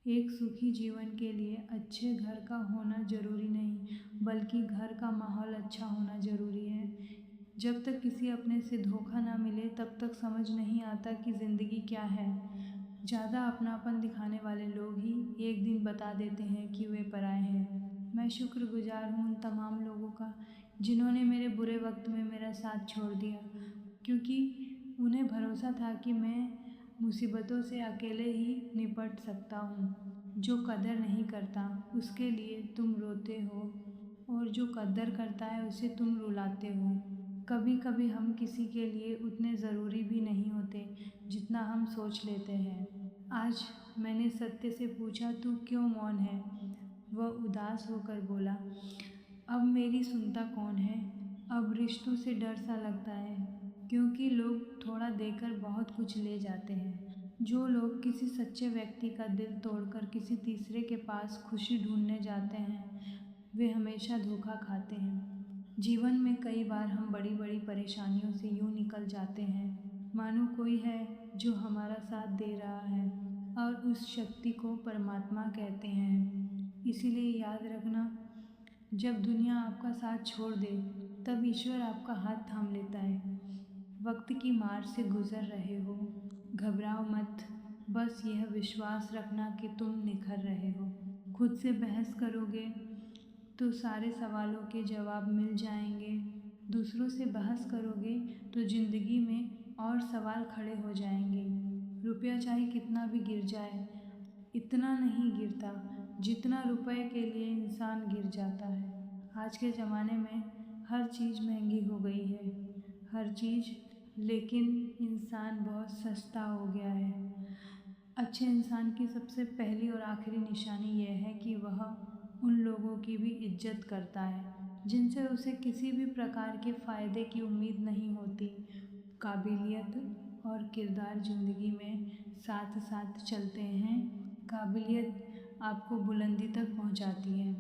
एक सुखी जीवन के लिए अच्छे घर का होना जरूरी नहीं, बल्कि घर का माहौल अच्छा होना जरूरी है। जब तक किसी अपने से धोखा ना मिले तब तक समझ नहीं आता कि जिंदगी क्या है। ज़्यादा अपनापन दिखाने वाले लोग ही एक दिन बता देते हैं कि वे पराए हैं। मैं शुक्रगुजार हूँ उन तमाम लोगों का जिन्होंने मेरे बुरे वक्त में मेरा साथ छोड़ दिया, क्योंकि उन्हें भरोसा था कि मैं मुसीबतों से अकेले ही निपट सकता हूँ। जो कदर नहीं करता उसके लिए तुम रोते हो, और जो कदर करता है उसे तुम रुलाते हो। कभी कभी हम किसी के लिए उतने ज़रूरी भी नहीं होते जितना हम सोच लेते हैं। आज मैंने सत्य से पूछा, तू क्यों मौन है? वह उदास होकर बोला, अब मेरी सुनता कौन है? अब रिश्तों से डर सा लगता है, क्योंकि लोग थोड़ा देकर बहुत कुछ ले जाते हैं। जो लोग किसी सच्चे व्यक्ति का दिल तोड़कर किसी तीसरे के पास खुशी ढूंढने जाते हैं, वे हमेशा धोखा खाते हैं। जीवन में कई बार हम बड़ी बड़ी परेशानियों से यूं निकल जाते हैं मानो कोई है जो हमारा साथ दे रहा है, और उस शक्ति को परमात्मा कहते हैं। इसीलिए याद रखना, जब दुनिया आपका साथ छोड़ दे तब ईश्वर आपका हाथ थाम लेता है। वक्त की मार से गुजर रहे हो, घबराओ मत, बस यह विश्वास रखना कि तुम निखर रहे हो। खुद से बहस करोगे तो सारे सवालों के जवाब मिल जाएंगे। दूसरों से बहस करोगे तो जिंदगी में और सवाल खड़े हो जाएंगे। रुपया चाहे कितना भी गिर जाए, इतना नहीं गिरता जितना रुपए के लिए इंसान गिर जाता है। आज के ज़माने में हर चीज़ महंगी हो गई है, हर चीज़, लेकिन इंसान बहुत सस्ता हो गया है। अच्छे इंसान की सबसे पहली और आखिरी निशानी यह है कि वह उन लोगों की भी इज्जत करता है जिनसे उसे किसी भी प्रकार के फ़ायदे की उम्मीद नहीं होती। काबिलियत और किरदार ज़िंदगी में साथ साथ चलते हैं। काबिलियत आपको बुलंदी तक पहुंचाती है,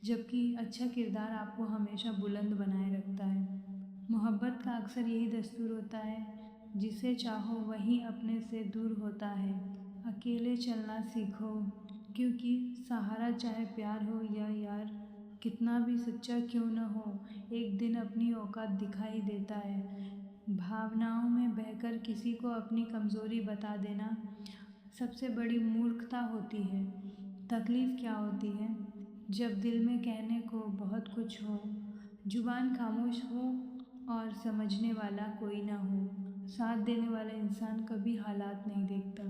जबकि अच्छा किरदार आपको हमेशा बुलंद बनाए रखता है। मोहब्बत का अक्सर यही दस्तूर होता है, जिसे चाहो वही अपने से दूर होता है। अकेले चलना सीखो, क्योंकि सहारा चाहे प्यार हो या यार, कितना भी सच्चा क्यों न हो, एक दिन अपनी औकात दिखाई देता है। भावनाओं में बहकर किसी को अपनी कमज़ोरी बता देना सबसे बड़ी मूर्खता होती है। तकलीफ़ क्या होती है? जब दिल में कहने को बहुत कुछ हो, जुबान खामोश हो और समझने वाला कोई ना हो। साथ देने वाला इंसान कभी हालात नहीं देखता,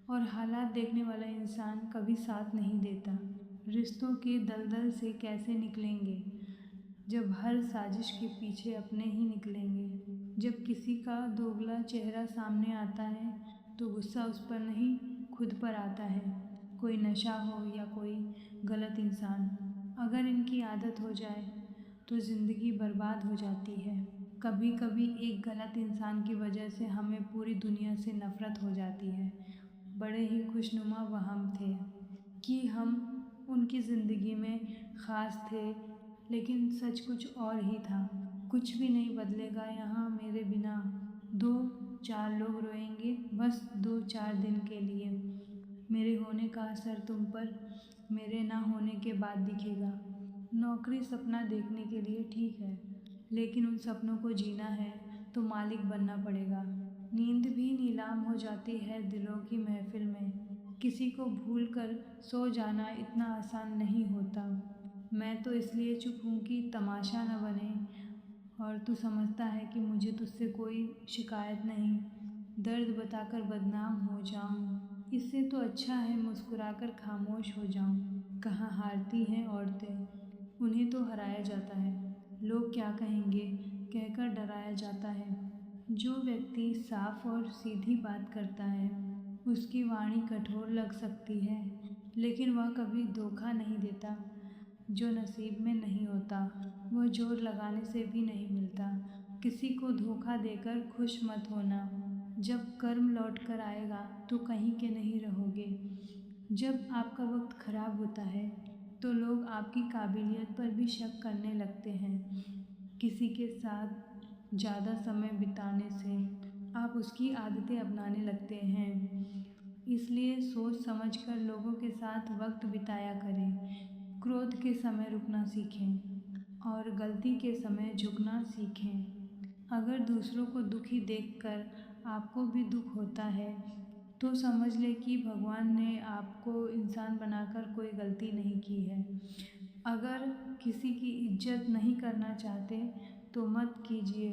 और हालात देखने वाला इंसान कभी साथ नहीं देता। रिश्तों के दलदल से कैसे निकलेंगे जब हर साजिश के पीछे अपने ही निकलेंगे। जब किसी का दोगला चेहरा सामने आता है तो गुस्सा उस पर नहीं, खुद पर आता है। कोई नशा हो या कोई गलत इंसान, अगर इनकी आदत हो जाए तो ज़िंदगी बर्बाद हो जाती है। कभी कभी एक गलत इंसान की वजह से हमें पूरी दुनिया से नफ़रत हो जाती है। बड़े ही खुशनुमा वहम थे कि हम उनकी ज़िंदगी में ख़ास थे, लेकिन सच कुछ और ही था। कुछ भी नहीं बदलेगा यहाँ मेरे बिना, 2-4 लोग रोएंगे बस 2-4 दिन के लिए। मेरे होने का असर तुम पर मेरे ना होने के बाद दिखेगा। नौकरी सपना देखने के लिए ठीक है, लेकिन उन सपनों को जीना है तो मालिक बनना पड़ेगा। नींद भी नीलाम हो जाती है दिलों की महफिल में। किसी को भूल कर सो जाना इतना आसान नहीं होता। मैं तो इसलिए चुप हूँ कि तमाशा न बने, और तू समझता है कि मुझे तुझसे कोई शिकायत नहीं। दर्द बताकर बदनाम हो जाऊँ, इससे तो अच्छा है मुस्कुराकर खामोश हो जाऊँ। कहाँ हारती हैं औरतें, उन्हें तो हराया जाता है। लोग क्या कहेंगे कहकर डराया जाता है। जो व्यक्ति साफ और सीधी बात करता है उसकी वाणी कठोर लग सकती है, लेकिन वह कभी धोखा नहीं देता। जो नसीब में नहीं होता वह जोर लगाने से भी नहीं मिलता। किसी को धोखा देकर खुश मत होना। जब कर्म लौट कर आएगा तो कहीं के नहीं रहोगे। जब आपका वक्त खराब होता है तो लोग आपकी काबिलियत पर भी शक करने लगते हैं। किसी के साथ ज़्यादा समय बिताने से आप उसकी आदतें अपनाने लगते हैं। इसलिए सोच समझकर लोगों के साथ वक्त बिताया करें। क्रोध के समय रुकना सीखें और गलती के समय झुकना सीखें। अगर दूसरों को दुखी देखकर आपको भी दुख होता है तो समझ ले कि भगवान ने आपको इंसान बनाकर कोई गलती नहीं की है। अगर किसी की इज्जत नहीं करना चाहते तो मत कीजिए,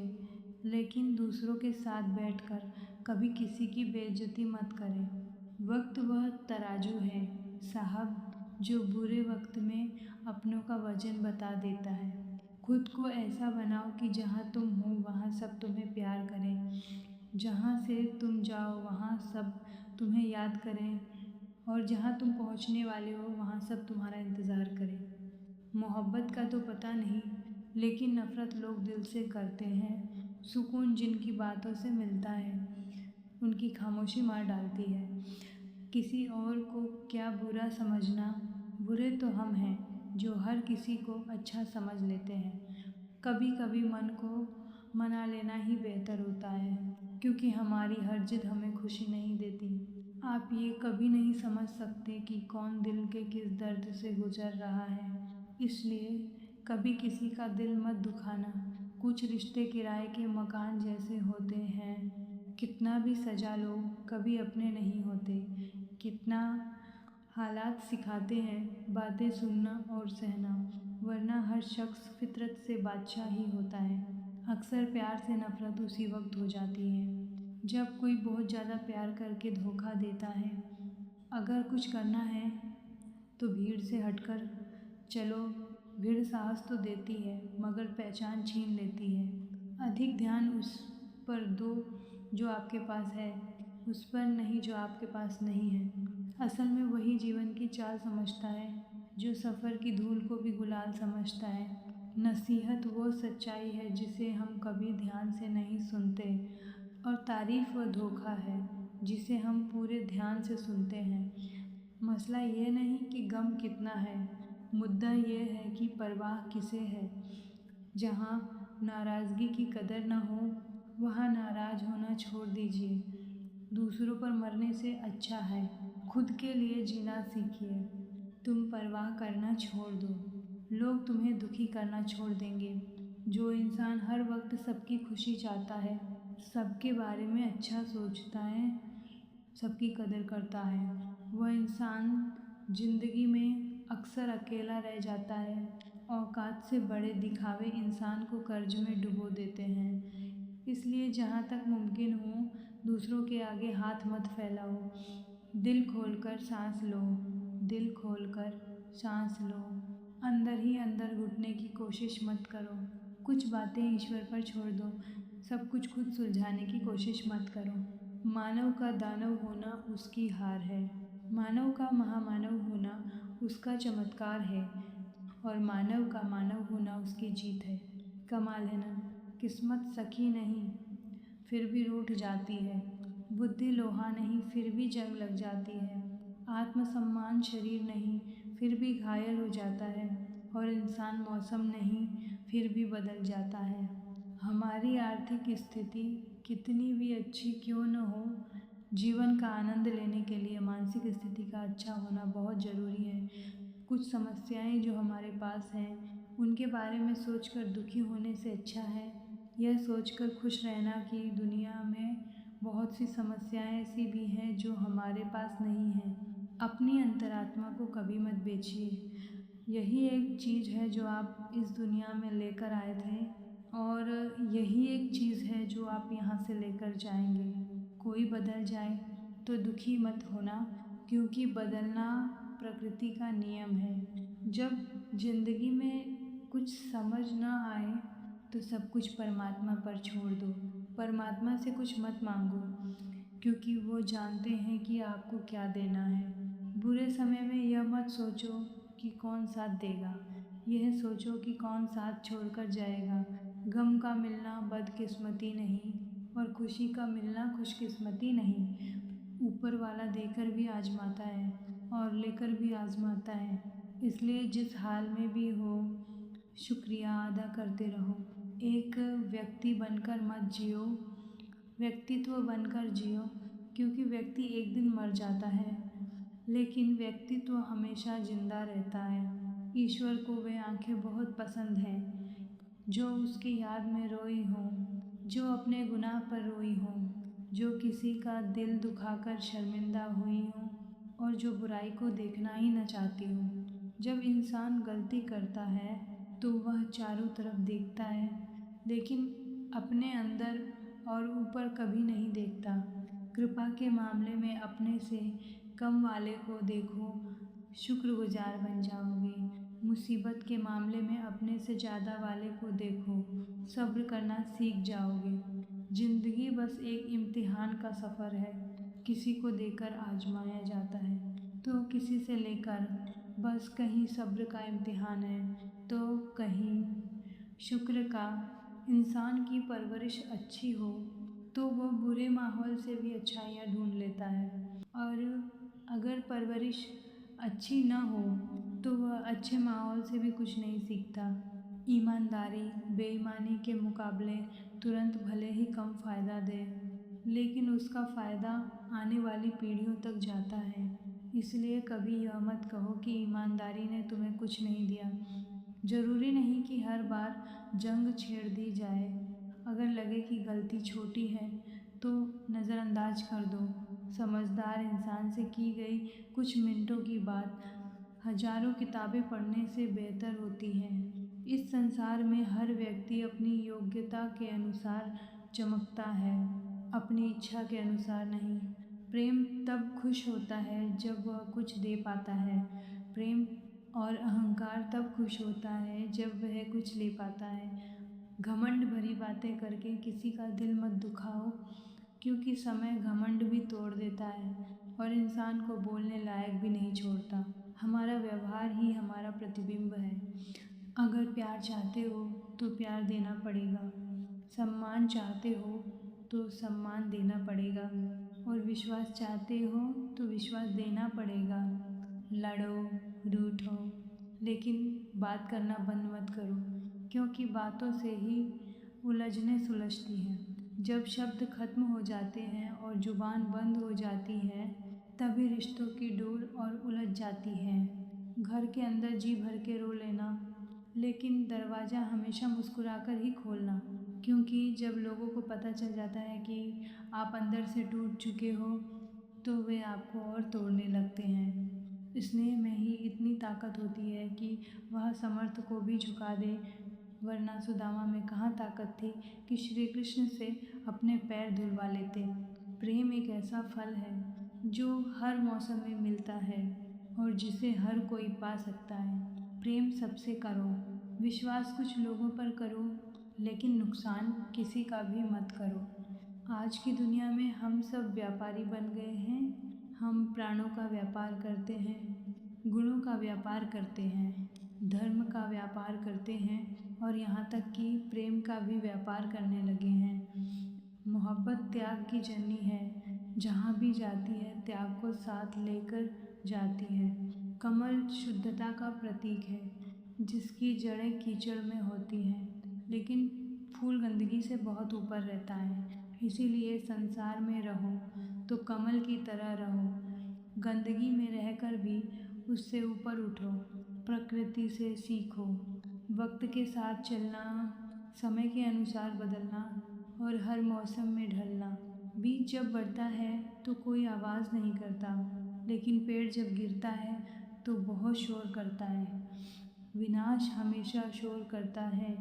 लेकिन दूसरों के साथ बैठकर कभी किसी की बेइज्जती मत करें। वक्त वह तराजू है साहब जो बुरे वक्त में अपनों का वजन बता देता है। खुद को ऐसा बनाओ कि जहाँ तुम हो वहाँ सब तुम्हें प्यार करें, जहाँ से तुम जाओ वहाँ सब तुम्हें याद करें और जहाँ तुम पहुँचने वाले हो वहाँ सब तुम्हारा इंतज़ार करें। मोहब्बत का तो पता नहीं, लेकिन नफ़रत लोग दिल से करते हैं। सुकून जिनकी बातों से मिलता है उनकी खामोशी मार डालती है। किसी और को क्या बुरा समझना, बुरे तो हम हैं जो हर किसी को अच्छा समझ लेते हैं। कभी कभी मन को मना लेना ही बेहतर होता है, क्योंकि हमारी हर जिद हमें खुशी नहीं देती। आप ये कभी नहीं समझ सकते कि कौन दिल के किस दर्द से गुजर रहा है, इसलिए कभी किसी का दिल मत दुखाना। कुछ रिश्ते किराए के मकान जैसे होते हैं, कितना भी सजा लो कभी अपने नहीं होते। कितना हालात सिखाते हैं बातें सुनना और सहना, वरना हर शख्स फितरत से बादशाह ही होता है। अक्सर प्यार से नफ़रत उसी वक्त हो जाती है जब कोई बहुत ज़्यादा प्यार करके धोखा देता है। अगर कुछ करना है तो भीड़ से हटकर चलो। भीड़ साहस तो देती है मगर पहचान छीन लेती है। अधिक ध्यान उस पर दो जो आपके पास है, उस पर नहीं जो आपके पास नहीं है। असल में वही जीवन की चाल समझता है जो सफ़र की धूल को भी गुलाल समझता है। नसीहत वो सच्चाई है जिसे हम कभी ध्यान से नहीं सुनते, और तारीफ़ वह धोखा है जिसे हम पूरे ध्यान से सुनते हैं। मसला ये नहीं कि गम कितना है, मुद्दा ये है कि परवाह किसे है। जहाँ नाराज़गी की कदर न हो वहाँ नाराज़ होना छोड़ दीजिए। दूसरों पर मरने से अच्छा है खुद के लिए जीना सीखिए। तुम परवाह करना छोड़ दो, लोग तुम्हें दुखी करना छोड़ देंगे। जो इंसान हर वक्त सबकी खुशी चाहता है, सबके बारे में अच्छा सोचता है, सबकी कदर करता है, वह इंसान जिंदगी में अक्सर अकेला रह जाता है। औकात से बड़े दिखावे इंसान को कर्ज में डुबो देते हैं। इसलिए जहाँ तक मुमकिन हो दूसरों के आगे हाथ मत फैलाओ। दिल खोलकर सांस लो, दिल खोलकर सांस लो। अंदर ही अंदर घुटने की कोशिश मत करो। कुछ बातें ईश्वर पर छोड़ दो, सब कुछ खुद सुलझाने की कोशिश मत करो। मानव का दानव होना उसकी हार है, मानव का महामानव होना उसका चमत्कार है, और मानव का मानव होना उसकी जीत है। कमाल है ना। किस्मत सखी नहीं फिर भी रूठ जाती है, बुद्धि लोहा नहीं फिर भी जंग लग जाती है, आत्मसम्मान शरीर नहीं फिर भी घायल हो जाता है, और इंसान मौसम नहीं फिर भी बदल जाता है। हमारी आर्थिक स्थिति कितनी भी अच्छी क्यों न हो, जीवन का आनंद लेने के लिए मानसिक स्थिति का अच्छा होना बहुत ज़रूरी है। कुछ समस्याएं जो हमारे पास हैं उनके बारे में सोचकर दुखी होने से अच्छा है यह सोचकर खुश रहना कि दुनिया में बहुत सी समस्याएं ऐसी भी हैं जो हमारे पास नहीं हैं। अपनी अंतरात्मा को कभी मत बेचिए। यही एक चीज़ है जो आप इस दुनिया में लेकर आए थे, और यही एक चीज़ है जो आप यहाँ से लेकर जाएंगे। कोई बदल जाए तो दुखी मत होना, क्योंकि बदलना प्रकृति का नियम है। जब जिंदगी में कुछ समझ ना आए तो सब कुछ परमात्मा पर छोड़ दो। परमात्मा से कुछ मत मांगो, क्योंकि वो जानते हैं कि आपको क्या देना है। बुरे समय में यह मत सोचो कि कौन साथ देगा, यह सोचो कि कौन साथ छोड़कर जाएगा। गम का मिलना बदकिस्मती नहीं, और खुशी का मिलना खुशकिस्मती नहीं। ऊपर वाला देकर भी आजमाता है और लेकर भी आजमाता है। इसलिए जिस हाल में भी हो शुक्रिया अदा करते रहो। एक व्यक्ति बनकर मत जियो, व्यक्तित्व बनकर जियो। क्योंकि व्यक्ति एक दिन मर जाता है, लेकिन व्यक्तित्व हमेशा जिंदा रहता है। ईश्वर को वे आंखें बहुत पसंद हैं जो उसकी याद में रोई हों, जो अपने गुनाह पर रोई हों, जो किसी का दिल दुखाकर शर्मिंदा हुई हों और जो बुराई को देखना ही न चाहती हो। जब इंसान गलती करता है तो वह चारों तरफ देखता है, लेकिन अपने अंदर और ऊपर कभी नहीं देखता। कृपा के मामले में अपने से कम वाले को देखो, शुक्रगुजार बन जाओगे। मुसीबत के मामले में अपने से ज़्यादा वाले को देखो, सब्र करना सीख जाओगे। जिंदगी बस एक इम्तिहान का सफ़र है, किसी को देकर आजमाया जाता है तो किसी से लेकर। बस कहीं सब्र का इम्तिहान है तो कहीं शुक्र का। इंसान की परवरिश अच्छी हो तो वह बुरे माहौल से भी अच्छाइयाँ ढूंढ लेता है, और अगर परवरिश अच्छी न हो तो वह अच्छे माहौल से भी कुछ नहीं सीखता। ईमानदारी बेईमानी के मुकाबले तुरंत भले ही कम फ़ायदा दे, लेकिन उसका फ़ायदा आने वाली पीढ़ियों तक जाता है। इसलिए कभी यह मत कहो कि ईमानदारी ने तुम्हें कुछ नहीं दिया। ज़रूरी नहीं कि हर बार जंग छेड़ दी जाए। अगर लगे कि गलती छोटी है तो नज़रअंदाज कर दो। समझदार इंसान से की गई कुछ मिनटों की बात हजारों किताबें पढ़ने से बेहतर होती है। इस संसार में हर व्यक्ति अपनी योग्यता के अनुसार चमकता है, अपनी इच्छा के अनुसार नहीं। प्रेम तब खुश होता है जब वह कुछ दे पाता है। प्रेम और अहंकार तब खुश होता है जब वह कुछ ले पाता है। घमंड भरी बातें करके किसी का दिल मत दुखाओ, क्योंकि समय घमंड भी तोड़ देता है और इंसान को बोलने लायक भी नहीं छोड़ता। हमारा व्यवहार ही हमारा प्रतिबिंब है। अगर प्यार चाहते हो तो प्यार देना पड़ेगा, सम्मान चाहते हो तो सम्मान देना पड़ेगा, और विश्वास चाहते हो तो विश्वास देना पड़ेगा। लड़ो रूठो, लेकिन बात करना बंद मत करो, क्योंकि बातों से ही उलझने सुलझती हैं। जब शब्द खत्म हो जाते हैं और जुबान बंद हो जाती है, तभी रिश्तों की डोर और उलझ जाती है। घर के अंदर जी भर के रो लेना, लेकिन दरवाज़ा हमेशा मुस्कुराकर ही खोलना, क्योंकि जब लोगों को पता चल जाता है कि आप अंदर से टूट चुके हो तो वे आपको और तोड़ने लगते हैं। स्नेह में ही इतनी ताकत होती है कि वह समर्थ को भी झुका दे, वरना सुदामा में कहाँ ताकत थी कि श्री कृष्ण से अपने पैर धुलवा लेते। प्रेम एक ऐसा फल है जो हर मौसम में मिलता है और जिसे हर कोई पा सकता है। प्रेम सबसे करो, विश्वास कुछ लोगों पर करो, लेकिन नुकसान किसी का भी मत करो। आज की दुनिया में हम सब व्यापारी बन गए हैं। हम प्राणों का व्यापार करते हैं, गुणों का व्यापार करते हैं, धर्म का व्यापार करते हैं, और यहाँ तक कि प्रेम का भी व्यापार करने लगे हैं। मोहब्बत त्याग की जननी है, जहाँ भी जाती है त्याग को साथ लेकर जाती है। कमल शुद्धता का प्रतीक है, जिसकी जड़ें कीचड़ में होती हैं, लेकिन फूल गंदगी से बहुत ऊपर रहता है। इसीलिए संसार में रहो तो कमल की तरह रहो, गंदगी में रहकर भी उससे ऊपर उठो। प्रकृति से सीखो, वक्त के साथ चलना, समय के अनुसार बदलना और हर मौसम में ढलना। बीज जब बढ़ता है तो कोई आवाज़ नहीं करता, लेकिन पेड़ जब गिरता है तो बहुत शोर करता है। विनाश हमेशा शोर करता है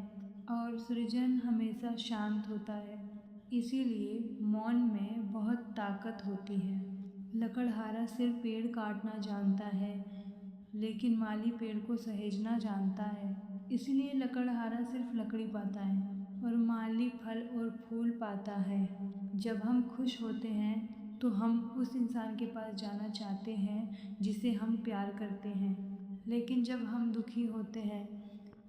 और सृजन हमेशा शांत होता है। इसीलिए मौन में बहुत ताकत होती है। लकड़हारा सिर्फ पेड़ काटना जानता है, लेकिन माली पेड़ को सहेजना जानता है। इसलिए लकड़हारा सिर्फ लकड़ी पाता है और माली फल और फूल पाता है। जब हम खुश होते हैं तो हम उस इंसान के पास जाना चाहते हैं जिसे हम प्यार करते हैं, लेकिन जब हम दुखी होते हैं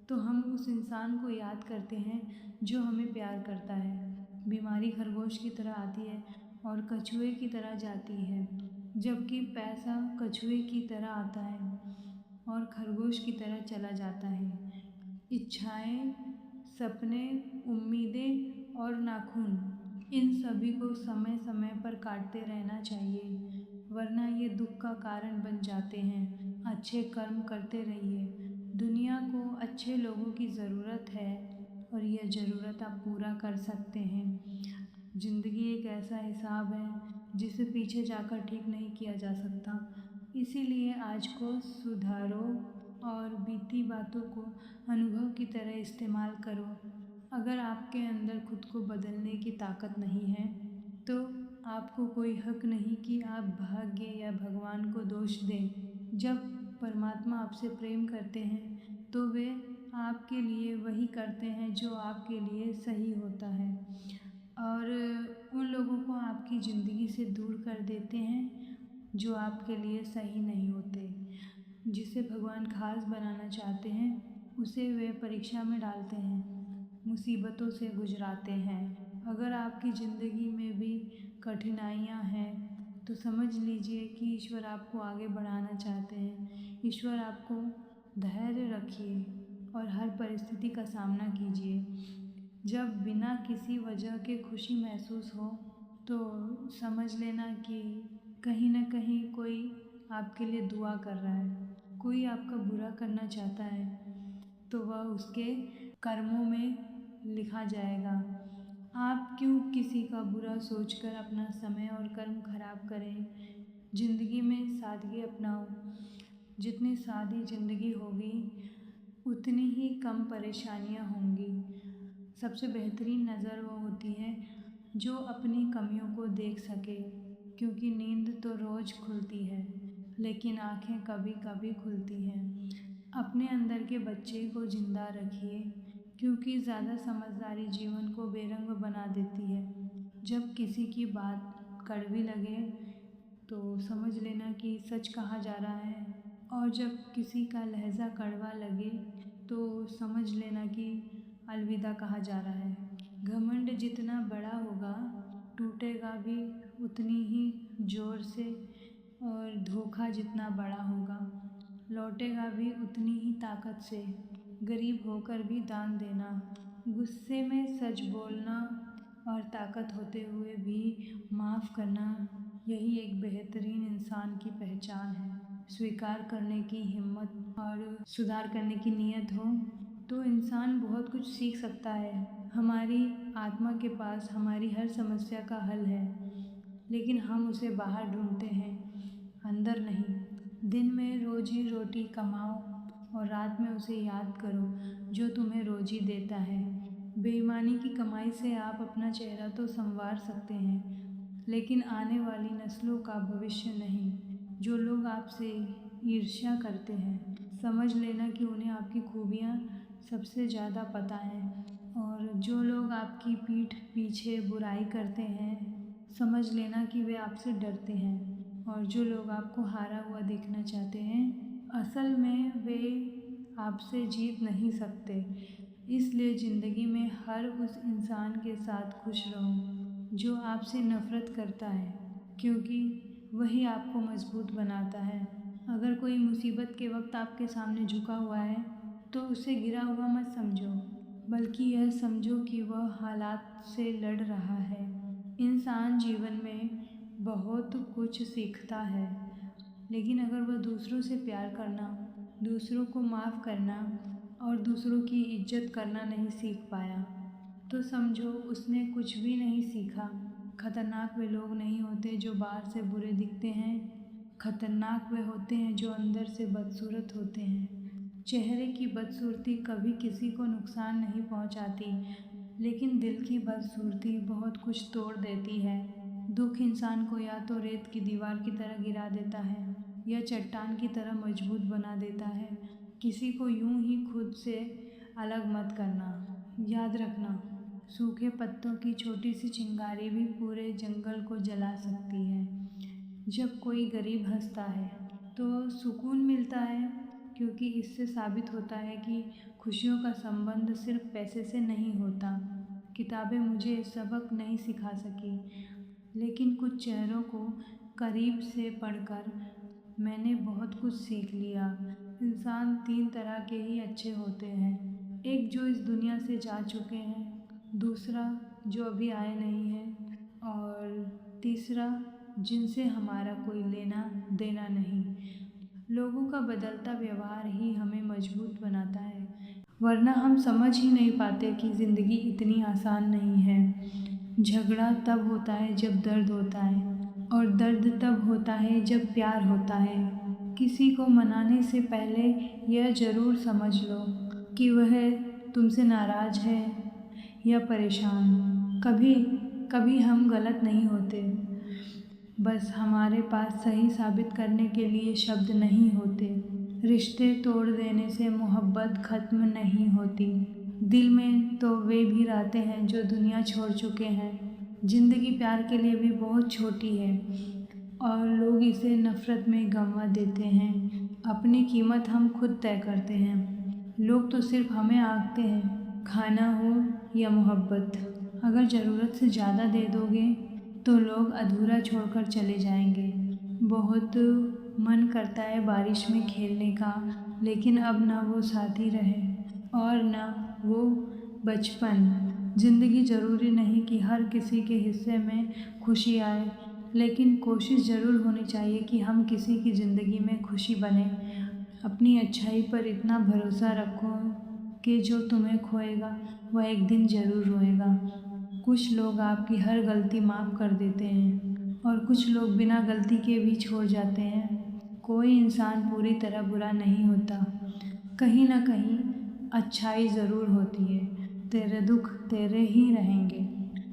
तो हम उस इंसान को याद करते हैं जो हमें प्यार करता है। बीमारी खरगोश की तरह आती है और कछुए की तरह जाती है, जबकि पैसा कछुए की तरह आता है और खरगोश की तरह चला जाता है। इच्छाएं, सपने, उम्मीदें और नाखून, इन सभी को समय समय पर काटते रहना चाहिए, वरना ये दुख का कारण बन जाते हैं। अच्छे कर्म करते रहिए। दुनिया को अच्छे लोगों की ज़रूरत है और यह ज़रूरत आप पूरा कर सकते हैं। ज़िंदगी एक ऐसा हिसाब है जिसे पीछे जाकर ठीक नहीं किया जा सकता। इसीलिए आज को सुधारो और बीती बातों को अनुभव की तरह इस्तेमाल करो। अगर आपके अंदर खुद को बदलने की ताकत नहीं है तो आपको कोई हक नहीं कि आप भाग्य या भगवान को दोष दें। जब परमात्मा आपसे प्रेम करते हैं तो वे आपके लिए वही करते हैं जो आपके लिए सही होता है और उन लोगों को आपकी ज़िंदगी से दूर कर देते हैं जो आपके लिए सही नहीं होते। जिसे भगवान खास बनाना चाहते हैं उसे वे परीक्षा में डालते हैं, मुसीबतों से गुजराते हैं। अगर आपकी ज़िंदगी में भी कठिनाइयाँ हैं तो समझ लीजिए कि ईश्वर आपको आगे बढ़ाना चाहते हैं। ईश्वर आपको धैर्य रखिए और हर परिस्थिति का सामना कीजिए। जब बिना किसी वजह के खुशी महसूस हो तो समझ लेना कि कहीं ना कहीं कोई आपके लिए दुआ कर रहा है। कोई आपका बुरा करना चाहता है तो वह उसके कर्मों में लिखा जाएगा। आप क्यों किसी का बुरा सोचकर अपना समय और कर्म खराब करें। ज़िंदगी में सादगी अपनाओ। जितनी सादी ज़िंदगी होगी उतनी ही कम परेशानियां होंगी। सबसे बेहतरीन नज़र वो होती है जो अपनी कमियों को देख सके, क्योंकि नींद तो रोज़ खुलती है लेकिन आँखें कभी कभी खुलती हैं। अपने अंदर के बच्चे को जिंदा रखिए, क्योंकि ज़्यादा समझदारी जीवन को बेरंग बना देती है। जब किसी की बात कड़वी लगे तो समझ लेना कि सच कहा जा रहा है, और जब किसी का लहजा कड़वा लगे तो समझ लेना कि अलविदा कहा जा रहा है। घमंड जितना बड़ा होगा टूटेगा भी उतनी ही ज़ोर से, और धोखा जितना बड़ा होगा लौटेगा भी उतनी ही ताकत से। गरीब होकर भी दान देना, गुस्से में सच बोलना और ताकत होते हुए भी माफ़ करना, यही एक बेहतरीन इंसान की पहचान है। स्वीकार करने की हिम्मत और सुधार करने की नीयत हो तो इंसान बहुत कुछ सीख सकता है। हमारी आत्मा के पास हमारी हर समस्या का हल है, लेकिन हम उसे बाहर ढूंढते हैं, अंदर नहीं। दिन में रोजी रोटी कमाओ और रात में उसे याद करो जो तुम्हें रोजी देता है। बेईमानी की कमाई से आप अपना चेहरा तो संवार सकते हैं, लेकिन आने वाली नस्लों का भविष्य नहीं। जो लोग आपसे ईर्ष्या करते हैं समझ लेना कि उन्हें आपकी खूबियाँ सबसे ज़्यादा पता है, और जो लोग आपकी पीठ पीछे बुराई करते हैं समझ लेना कि वे आपसे डरते हैं, और जो लोग आपको हारा हुआ देखना चाहते हैं असल में वे आपसे जीत नहीं सकते। इसलिए ज़िंदगी में हर उस इंसान के साथ खुश रहो जो आपसे नफ़रत करता है, क्योंकि वही आपको मजबूत बनाता है। अगर कोई मुसीबत के वक्त आपके सामने झुका हुआ है तो उसे गिरा हुआ मत समझो, बल्कि यह समझो कि वह हालात से लड़ रहा है। इंसान जीवन में बहुत कुछ सीखता है, लेकिन अगर वह दूसरों से प्यार करना, दूसरों को माफ़ करना और दूसरों की इज्जत करना नहीं सीख पाया तो समझो उसने कुछ भी नहीं सीखा। खतरनाक वे लोग नहीं होते जो बाहर से बुरे दिखते हैं, खतरनाक वे होते हैं जो अंदर से बदसूरत होते हैं। चेहरे की बदसूरती कभी किसी को नुकसान नहीं पहुंचाती, लेकिन दिल की बदसूरती बहुत कुछ तोड़ देती है। दुख इंसान को या तो रेत की दीवार की तरह गिरा देता है या चट्टान की तरह मजबूत बना देता है। किसी को यूं ही खुद से अलग मत करना। याद रखना, सूखे पत्तों की छोटी सी चिंगारी भी पूरे जंगल को जला सकती है। जब कोई गरीब हंसता है तो सुकून मिलता है, क्योंकि इससे साबित होता है कि खुशियों का संबंध सिर्फ पैसे से नहीं होता। किताबें मुझे सबक नहीं सिखा सकी, लेकिन कुछ चेहरों को करीब से पढ़कर मैंने बहुत कुछ सीख लिया। इंसान तीन तरह के ही अच्छे होते हैं, एक जो इस दुनिया से जा चुके हैं, दूसरा जो अभी आए नहीं हैं, और तीसरा, जिनसे हमारा कोई लेना देना नहीं। लोगों का बदलता व्यवहार ही हमें मजबूत बनाता है, वरना हम समझ ही नहीं पाते कि ज़िंदगी इतनी आसान नहीं है। झगड़ा तब होता है जब दर्द होता है, और दर्द तब होता है जब प्यार होता है। किसी को मनाने से पहले यह ज़रूर समझ लो कि वह तुमसे नाराज़ है या परेशान। कभी कभी हम गलत नहीं होते, बस हमारे पास सही साबित करने के लिए शब्द नहीं होते। रिश्ते तोड़ देने से मोहब्बत ख़त्म नहीं होती। दिल में तो वे भी रहते हैं जो दुनिया छोड़ चुके हैं। ज़िंदगी प्यार के लिए भी बहुत छोटी है, और लोग इसे नफ़रत में गंवा देते हैं। अपनी कीमत हम खुद तय करते हैं। लोग तो सिर्फ हमें आंकते हैं, खाना हो या मोहब्बत। अगर ज़रूरत से ज़्यादा दे दोगे तो लोग अधूरा छोड़कर चले जाएंगे। बहुत मन करता है बारिश में खेलने का, लेकिन अब ना वो साथी रहे और ना वो बचपन। ज़िंदगी ज़रूरी नहीं कि हर किसी के हिस्से में खुशी आए, लेकिन कोशिश ज़रूर होनी चाहिए कि हम किसी की ज़िंदगी में खुशी बने। अपनी अच्छाई पर इतना भरोसा रखो कि जो तुम्हें खोएगा वह एक दिन ज़रूर रोएगा। कुछ लोग आपकी हर गलती माफ़ कर देते हैं, और कुछ लोग बिना गलती के भी छोड़ जाते हैं। कोई इंसान पूरी तरह बुरा नहीं होता, कहीं ना कहीं अच्छाई ज़रूर होती है। तेरे दुख तेरे ही रहेंगे,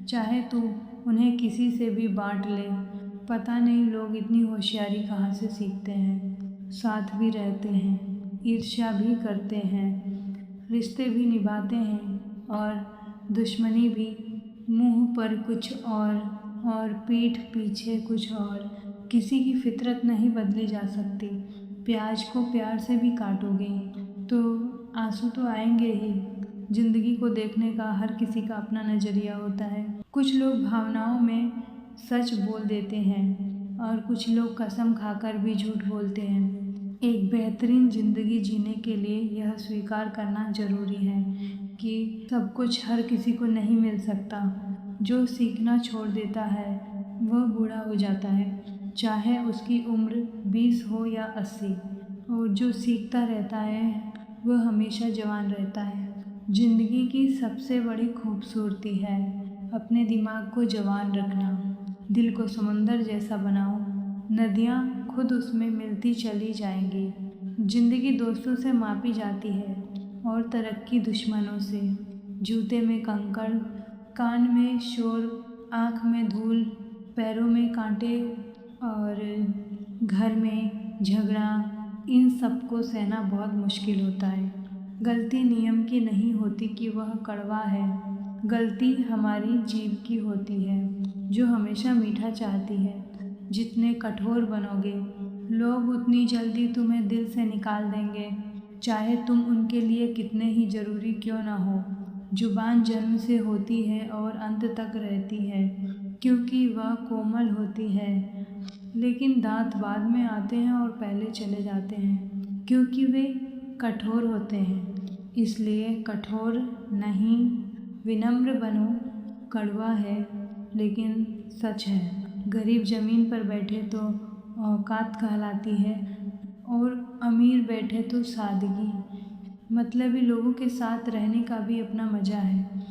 चाहे तू उन्हें किसी से भी बांट ले। पता नहीं लोग इतनी होशियारी कहाँ से सीखते हैं। साथ भी रहते हैं, ईर्ष्या भी करते हैं, रिश्ते भी निभाते हैं, और दुश्मनी भी। मुंह पर कुछ और पीठ पीछे कुछ और। किसी की फितरत नहीं बदली जा सकती। प्याज को प्यार से भी काटोगे तो आंसू तो आएंगे ही। जिंदगी को देखने का हर किसी का अपना नज़रिया होता है। कुछ लोग भावनाओं में सच बोल देते हैं, और कुछ लोग कसम खाकर भी झूठ बोलते हैं। एक बेहतरीन ज़िंदगी जीने के लिए यह स्वीकार करना ज़रूरी है कि सब कुछ हर किसी को नहीं मिल सकता। जो सीखना छोड़ देता है वह बूढ़ा हो जाता है, चाहे उसकी उम्र 20 हो या 80। और जो सीखता रहता है वह हमेशा जवान रहता है। ज़िंदगी की सबसे बड़ी खूबसूरती है अपने दिमाग को जवान रखना। दिल को समुंदर जैसा बनाओ, नदियाँ खुद उसमें मिलती चली जाएंगी। ज़िंदगी दोस्तों से मापी जाती है, और तरक्की दुश्मनों से। जूते में कंकड़, कान में शोर, आँख में धूल, पैरों में कांटे, और घर में झगड़ा, इन सबको सहना बहुत मुश्किल होता है। गलती नियम की नहीं होती कि वह कड़वा है। गलती हमारी जीभ की होती है, जो हमेशा मीठा चाहती है। जितने कठोर बनोगे, लोग उतनी जल्दी तुम्हें दिल से निकाल देंगे, चाहे तुम उनके लिए कितने ही ज़रूरी क्यों ना हो। जुबान जन्म से होती है और अंत तक रहती है, क्योंकि वह कोमल होती है। लेकिन दांत बाद में आते हैं और पहले चले जाते हैं, क्योंकि वे कठोर होते हैं। इसलिए कठोर नहीं, विनम्र बनो। कड़वा है लेकिन सच है। गरीब ज़मीन पर बैठे तो औकात कहलाती है, और अमीर बैठे तो सादगी। मतलबी लोगों के साथ रहने का भी अपना मज़ा है।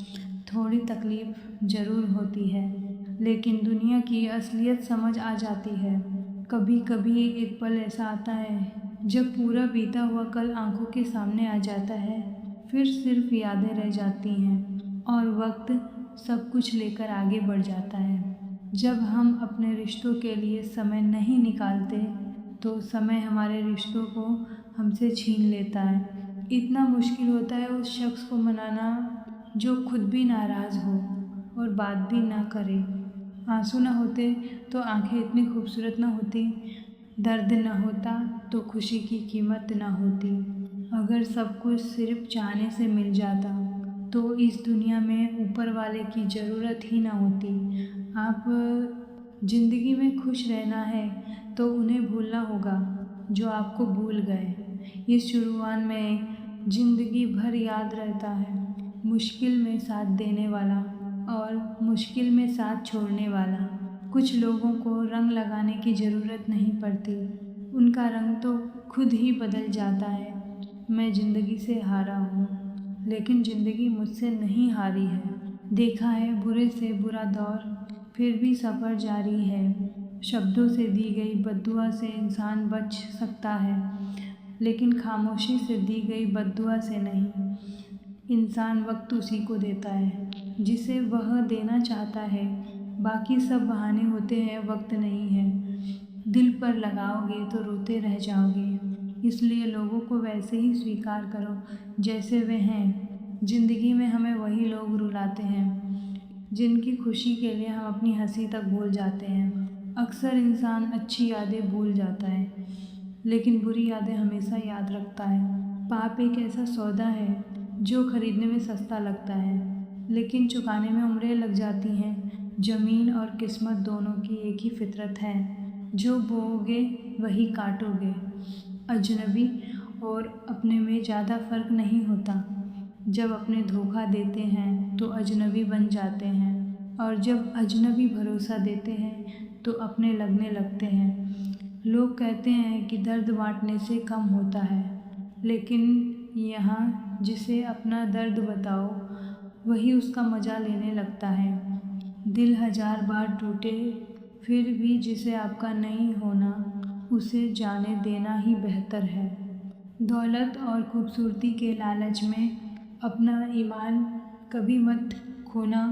थोड़ी तकलीफ़ ज़रूर होती है, लेकिन दुनिया की असलियत समझ आ जाती है। कभी कभी एक पल ऐसा आता है जब पूरा बीता हुआ कल आंखों के सामने आ जाता है, फिर सिर्फ यादें रह जाती हैं, और वक्त सब कुछ लेकर आगे बढ़ जाता है। जब हम अपने रिश्तों के लिए समय नहीं निकालते, तो समय हमारे रिश्तों को हमसे छीन लेता है। इतना मुश्किल होता है उस शख्स को मनाना जो खुद भी नाराज़ हो और बात भी ना करे। आंसू ना होते तो आंखें इतनी खूबसूरत ना होती, दर्द ना होता तो खुशी की कीमत ना होती। अगर सब कुछ सिर्फ चाहने से मिल जाता तो इस दुनिया में ऊपर वाले की ज़रूरत ही ना होती। आप ज़िंदगी में खुश रहना है तो उन्हें भूलना होगा जो आपको भूल गए। ये शुरुआत में ज़िंदगी भर याद रहता है, मुश्किल में साथ देने वाला और मुश्किल में साथ छोड़ने वाला। कुछ लोगों को रंग लगाने की ज़रूरत नहीं पड़ती, उनका रंग तो खुद ही बदल जाता है। मैं ज़िंदगी से हारा हूँ, लेकिन ज़िंदगी मुझसे नहीं हारी है। देखा है बुरे से बुरा दौर, फिर भी सफ़र जारी है। शब्दों से दी गई बद्दुआ से इंसान बच सकता है, लेकिन खामोशी से दी गई बद्दुआ से नहीं। इंसान वक्त उसी को देता है जिसे वह देना चाहता है। बाकी सब बहाने होते हैं, वक्त नहीं है। दिल पर लगाओगे तो रोते रह जाओगे, इसलिए लोगों को वैसे ही स्वीकार करो जैसे वे हैं। ज़िंदगी में हमें वही लोग रुलाते हैं जिनकी खुशी के लिए हम अपनी हंसी तक भूल जाते हैं। अक्सर इंसान अच्छी यादें भूल जाता है, लेकिन बुरी यादें हमेशा याद रखता है। पाप एक ऐसा सौदा है जो खरीदने में सस्ता लगता है, लेकिन चुकाने में उम्रें लग जाती हैं। ज़मीन और किस्मत दोनों की एक ही फितरत है, जो बोओगे वही काटोगे। अजनबी और अपने में ज़्यादा फ़र्क नहीं होता। जब अपने धोखा देते हैं तो अजनबी बन जाते हैं, और जब अजनबी भरोसा देते हैं तो अपने लगने लगते हैं। लोग कहते हैं कि दर्द बांटने से कम होता है, लेकिन यहाँ जिसे अपना दर्द बताओ वही उसका मज़ा लेने लगता है। दिल 1000 बार टूटे फिर भी जिसे आपका नहीं होना, उसे जाने देना ही बेहतर है। दौलत और खूबसूरती के लालच में अपना ईमान कभी मत खोना,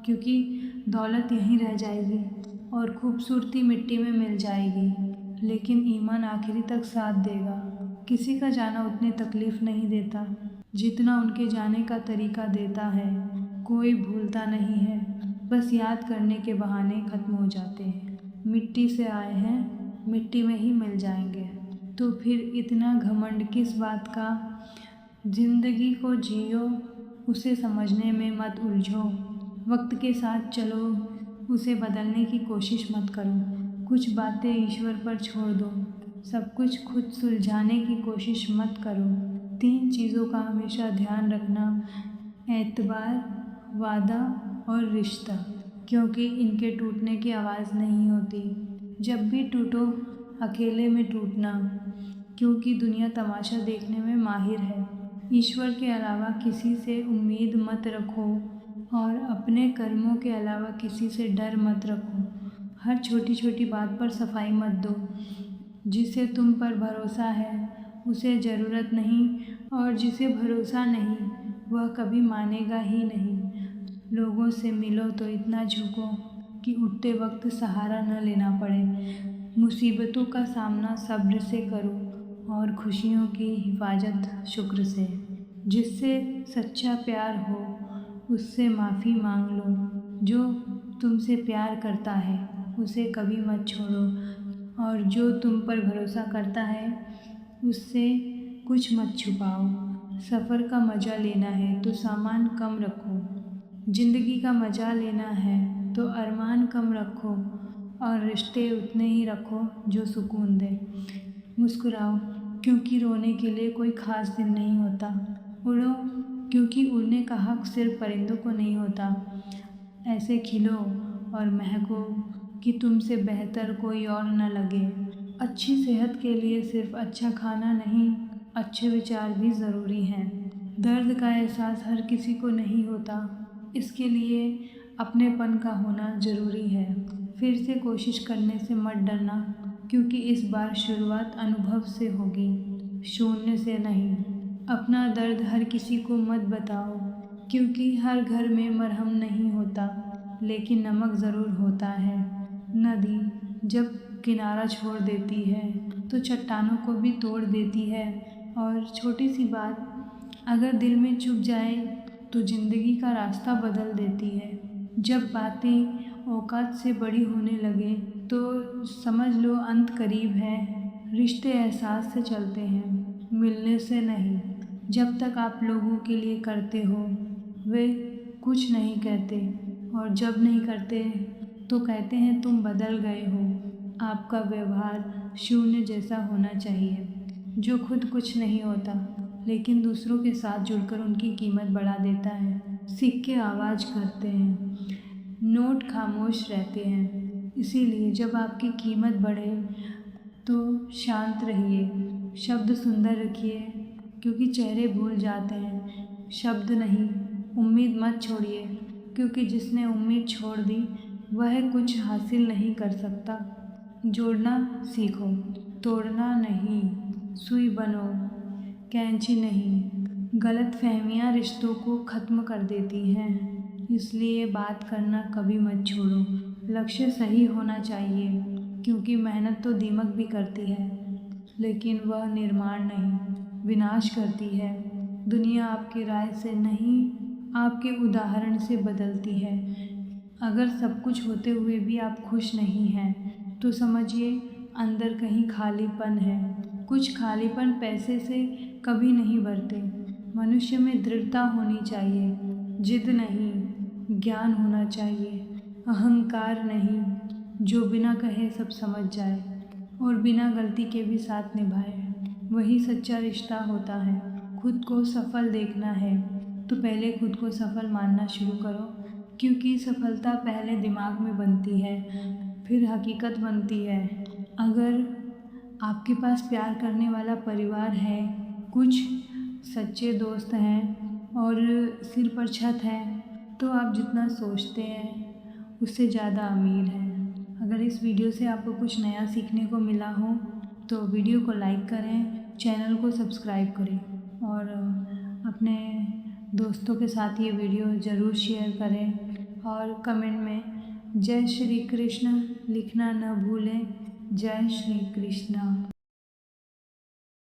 क्योंकि दौलत यहीं रह जाएगी और खूबसूरती मिट्टी में मिल जाएगी, लेकिन ईमान आखिरी तक साथ देगा। किसी का जाना उतनी तकलीफ़ नहीं देता जितना उनके जाने का तरीका देता है। कोई भूलता नहीं है, बस याद करने के बहाने ख़त्म हो जाते हैं। मिट्टी से आए हैं, मिट्टी में ही मिल जाएंगे, तो फिर इतना घमंड किस बात का। ज़िंदगी को जियो, उसे समझने में मत उलझो। वक्त के साथ चलो, उसे बदलने की कोशिश मत करो। कुछ बातें ईश्वर पर छोड़ दो, सब कुछ खुद सुलझाने की कोशिश मत करो। 3 चीज़ों का हमेशा ध्यान रखना: एतबार, वादा और रिश्ता, क्योंकि इनके टूटने की आवाज़ नहीं होती। जब भी टूटो, अकेले में टूटना, क्योंकि दुनिया तमाशा देखने में माहिर है। ईश्वर के अलावा किसी से उम्मीद मत रखो, और अपने कर्मों के अलावा किसी से डर मत रखो। हर छोटी छोटी बात पर सफाई मत दो। जिसे तुम पर भरोसा है उसे ज़रूरत नहीं, और जिसे भरोसा नहीं वह कभी मानेगा ही नहीं। लोगों से मिलो तो इतना झुको कि उठते वक्त सहारा न लेना पड़े। मुसीबतों का सामना सब्र से करो, और खुशियों की हिफाजत शुक्र से। जिससे सच्चा प्यार हो उससे माफ़ी मांग लो। जो तुमसे प्यार करता है उसे कभी मत छोड़ो, और जो तुम पर भरोसा करता है उससे कुछ मत छुपाओ। सफ़र का मज़ा लेना है तो सामान कम रखो, ज़िंदगी का मज़ा लेना है तो अरमान कम रखो, और रिश्ते उतने ही रखो जो सुकून दे। मुस्कुराओ, क्योंकि रोने के लिए कोई ख़ास दिन नहीं होता। उड़ो, क्योंकि उड़ने का हक सिर्फ परिंदों को नहीं होता। ऐसे खिलो और महको कि तुमसे बेहतर कोई और न लगे। अच्छी सेहत के लिए सिर्फ अच्छा खाना नहीं, अच्छे विचार भी ज़रूरी हैं। दर्द का एहसास हर किसी को नहीं होता, इसके लिए अपनेपन का होना ज़रूरी है। फिर से कोशिश करने से मत डरना, क्योंकि इस बार शुरुआत अनुभव से होगी, शून्य से नहीं। अपना दर्द हर किसी को मत बताओ, क्योंकि हर घर में मरहम नहीं होता, लेकिन नमक ज़रूर होता है। नदी जब किनारा छोड़ देती है तो चट्टानों को भी तोड़ देती है, और छोटी सी बात अगर दिल में चुभ जाए तो ज़िंदगी का रास्ता बदल देती है। जब बातें औकात से बड़ी होने लगे तो समझ लो अंत करीब है। रिश्ते एहसास से चलते हैं, मिलने से नहीं। जब तक आप लोगों के लिए करते हो वे कुछ नहीं कहते, और जब नहीं करते तो कहते हैं तुम बदल गए हो। आपका व्यवहार शून्य जैसा होना चाहिए, जो खुद कुछ नहीं होता लेकिन दूसरों के साथ जुड़कर उनकी कीमत बढ़ा देता है। सिक्के आवाज़ करते हैं, नोट खामोश रहते हैं। इसीलिए जब आपकी कीमत बढ़े तो शांत रहिए, शब्द सुंदर रखिए, क्योंकि चेहरे भूल जाते हैं, शब्द नहीं। उम्मीद मत छोड़िए, क्योंकि जिसने उम्मीद छोड़ दी वह कुछ हासिल नहीं कर सकता। जोड़ना सीखो, तोड़ना नहीं। सुई बनो, कैंची नहीं। गलतफहमियां रिश्तों को ख़त्म कर देती हैं, इसलिए बात करना कभी मत छोड़ो। लक्ष्य सही होना चाहिए, क्योंकि मेहनत तो दीमक भी करती है, लेकिन वह निर्माण नहीं, विनाश करती है। दुनिया आपकी राय से नहीं, आपके उदाहरण से बदलती है। अगर सब कुछ होते हुए भी आप खुश नहीं हैं, तो समझिए अंदर कहीं खालीपन है। कुछ खालीपन पैसे से कभी नहीं भरते। मनुष्य में दृढ़ता होनी चाहिए, जिद नहीं, ज्ञान होना चाहिए, अहंकार नहीं, जो बिना कहे सब समझ जाए और बिना गलती के भी साथ निभाए, वही सच्चा रिश्ता होता है। खुद को सफल देखना है तो पहले खुद को सफल मानना शुरू करो, क्योंकि सफलता पहले दिमाग में बनती है, फिर हकीकत बनती है। अगर आपके पास प्यार करने वाला परिवार है, कुछ सच्चे दोस्त हैं और सिर पर छत है, तो आप जितना सोचते हैं उससे ज़्यादा अमीर हैं। अगर इस वीडियो से आपको कुछ नया सीखने को मिला हो तो वीडियो को लाइक करें, चैनल को सब्सक्राइब करें और अपने दोस्तों के साथ ये वीडियो ज़रूर शेयर करें और कमेंट में जय श्री कृष्ण लिखना न भूलें। जय श्री कृष्ण।